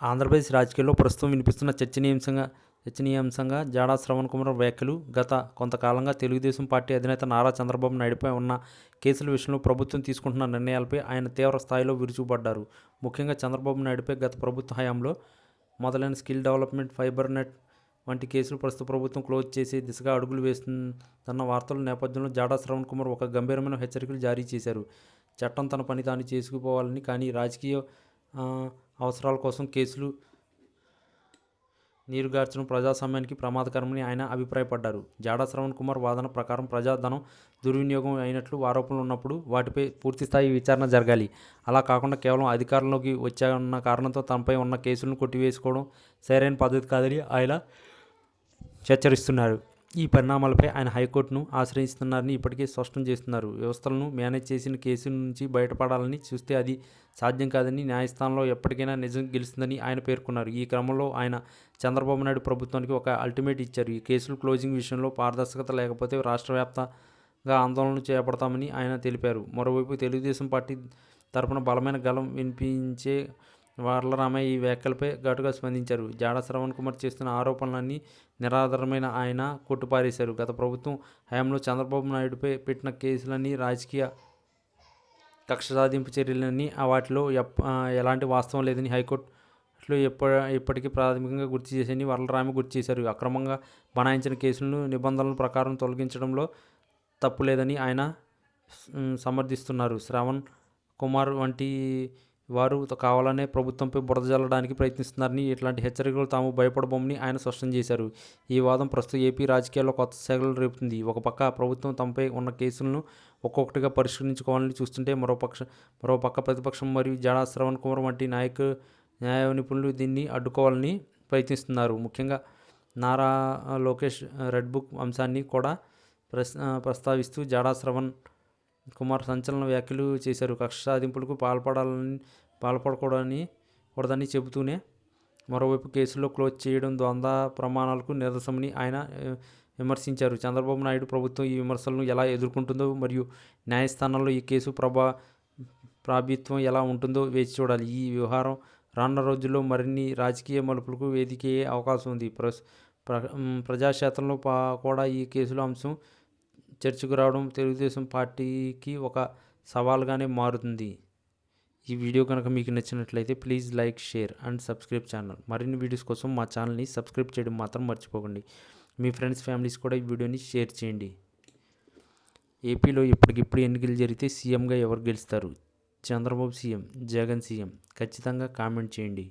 ఆంధ్రప్రదేశ్ రాజకీయాల్లో ప్రస్తుతం వినిపిస్తున్న చర్చనీయాంశంగా జాడా శ్రవణ్ కుమార్ వ్యాఖ్యలు. గత కొంతకాలంగా తెలుగుదేశం పార్టీ అధినేత నారా చంద్రబాబు నాయుడుపై ఉన్న కేసుల విషయంలో ప్రభుత్వం తీసుకుంటున్న నిర్ణయాలపై ఆయన తీవ్ర స్థాయిలో విరుచుకుపడ్డారు. ముఖ్యంగా చంద్రబాబు నాయుడుపై గత ప్రభుత్వ హయాంలో మొదలైన స్కిల్ డెవలప్మెంట్, ఫైబర్ నెట్ వంటి కేసులు ప్రస్తుత ప్రభుత్వం క్లోజ్ చేసే దిశగా అడుగులు వేస్తుందన్న వార్తల నేపథ్యంలో జాడా శ్రవణ్ కుమార్ ఒక గంభీరమైన హెచ్చరికలు జారీ చేశారు. చట్టం తన పని తాను చేసుకుపోవాలని, కానీ రాజకీయ అవసరాల కోసం కేసులు నీరుగార్చడం ప్రజాస్వామ్యానికి ప్రమాదకరమని ఆయన అభిప్రాయపడ్డారు. జాడా శ్రవణ్ కుమార్ వాదన ప్రకారం ప్రజాధనం దుర్వినియోగం అయినట్లు ఆరోపణలు ఉన్నప్పుడు వాటిపై పూర్తిస్థాయి విచారణ జరగాలి. అలా కాకుండా కేవలం అధికారంలోకి వచ్చాయన్న కారణంతో తనపై ఉన్న కేసులను కొట్టివేసుకోవడం సరైన పద్ధతి కాదని ఆయన హెచ్చరిస్తున్నారు. ఈ పరిణామాలపై ఆయన హైకోర్టును ఆశ్రయిస్తున్నారని ఇప్పటికే స్పష్టం చేస్తున్నారు. వ్యవస్థలను మేనేజ్ చేసిన కేసు నుంచి బయటపడాలని చూస్తే అది సాధ్యం కాదని, న్యాయస్థానంలో ఎప్పటికైనా నిజం గెలుస్తుందని ఆయన పేర్కొన్నారు. ఈ క్రమంలో ఆయన చంద్రబాబు నాయుడు ప్రభుత్వానికి ఒక అల్టిమేట్ ఇచ్చారు. ఈ కేసులు క్లోజింగ్ విషయంలో పారదర్శకత లేకపోతే రాష్ట్ర వ్యాప్తంగా ఆందోళనలు చేపడతామని ఆయన తెలిపారు. మరోవైపు తెలుగుదేశం పార్టీ తరపున బలమైన గళం వినిపించే వర్లరామయ్య ఈ వ్యాఖ్యలపై ఘాటుగా స్పందించారు. జాడా శ్రవణ్ కుమార్ చేస్తున్న ఆరోపణలన్నీ నిరాధారమైన ఆయన కొట్టిపారేశారు. గత ప్రభుత్వం హయాంలో చంద్రబాబు నాయుడుపై పెట్టిన కేసులన్నీ రాజకీయ కక్ష సాధింపు చర్యలని, వాటిలో ఎలాంటి వాస్తవం లేదని హైకోర్టులో ఇప్పటికీ ప్రాథమికంగా గుర్తు చేశారని వర్లరామయ్య గుర్తు చేశారు. అక్రమంగా బనాయించిన కేసులను నిబంధనల ప్రకారం తొలగించడంలో తప్పు లేదని ఆయన సమర్థిస్తున్నారు. శ్రవణ్ కుమార్ వంటి వారు కావాలనే ప్రభుత్వంపై బురద జల్లడానికి ప్రయత్నిస్తున్నారని, ఇట్లాంటి హెచ్చరికలు తాము భయపడబోమని ఆయన స్పష్టం చేశారు. ఈ వాదం ప్రస్తుతం ఏపీ రాజకీయాల్లో కొత్త సెగలు రేపుతుంది. ఒక పక్క ప్రభుత్వం తమపై ఉన్న కేసులను ఒక్కొక్కటిగా పరిష్కరించుకోవాలని చూస్తుంటే, మరోపక్క ప్రతిపక్షం మరియు జాడా శ్రవణ్ కుమార్ వంటి న్యాయ నిపుణులు దీన్ని అడ్డుకోవాలని ప్రయత్నిస్తున్నారు. ముఖ్యంగా నారా లోకేష్ రెడ్ బుక్ అంశాన్ని కూడా ప్రస్తావిస్తూ జాడా శ్రవణ్ కుమార్ సంచలన వ్యాఖ్యలు చేశారు. కక్ష సాధింపులకు పాల్పడకూడదని చెబుతూనే మరోవైపు కేసుల్లో క్లోజ్ చేయడం ద్వంద్వ ప్రమాణాలకు నిదర్శనమని ఆయన విమర్శించారు. చంద్రబాబు నాయుడు ప్రభుత్వం ఈ విమర్శలను ఎలా ఎదుర్కొంటుందో మరియు న్యాయస్థానాల్లో ఈ కేసు ప్రాబిత్వం ఎలా ఉంటుందో వేచి చూడాలి. ఈ వ్యవహారం రానున్న రోజుల్లో మరిన్ని రాజకీయ మలుపులకు వేదికయ్యే అవకాశం ఉంది. ప్రజాక్షేత్రంలో కూడా ఈ కేసుల అంశం చర్చకు రావడం తెలుగుదేశం పార్టీకి ఒక సవాల్గానే మారుతుంది. ఈ వీడియో కనుక మీకు నచ్చినట్లయితే please like, share and subscribe channel. మరిన్ని వీడియోస్ కోసం మా ఛానల్ని సబ్స్క్రైబ్ చేయడం మాత్రం మర్చిపోకండి. మీ ఫ్రెండ్స్, ఫ్యామిలీస్ కూడా ఈ వీడియోని షేర్ చేయండి. ఏపీలో ఇప్పటికిప్పుడు ఎన్నికలు జరిగితే సీఎంగా ఎవరు గెలుస్తారు? Chandrababu CM, Jagan CM? ఖచ్చితంగా కామెంట్ చేయండి.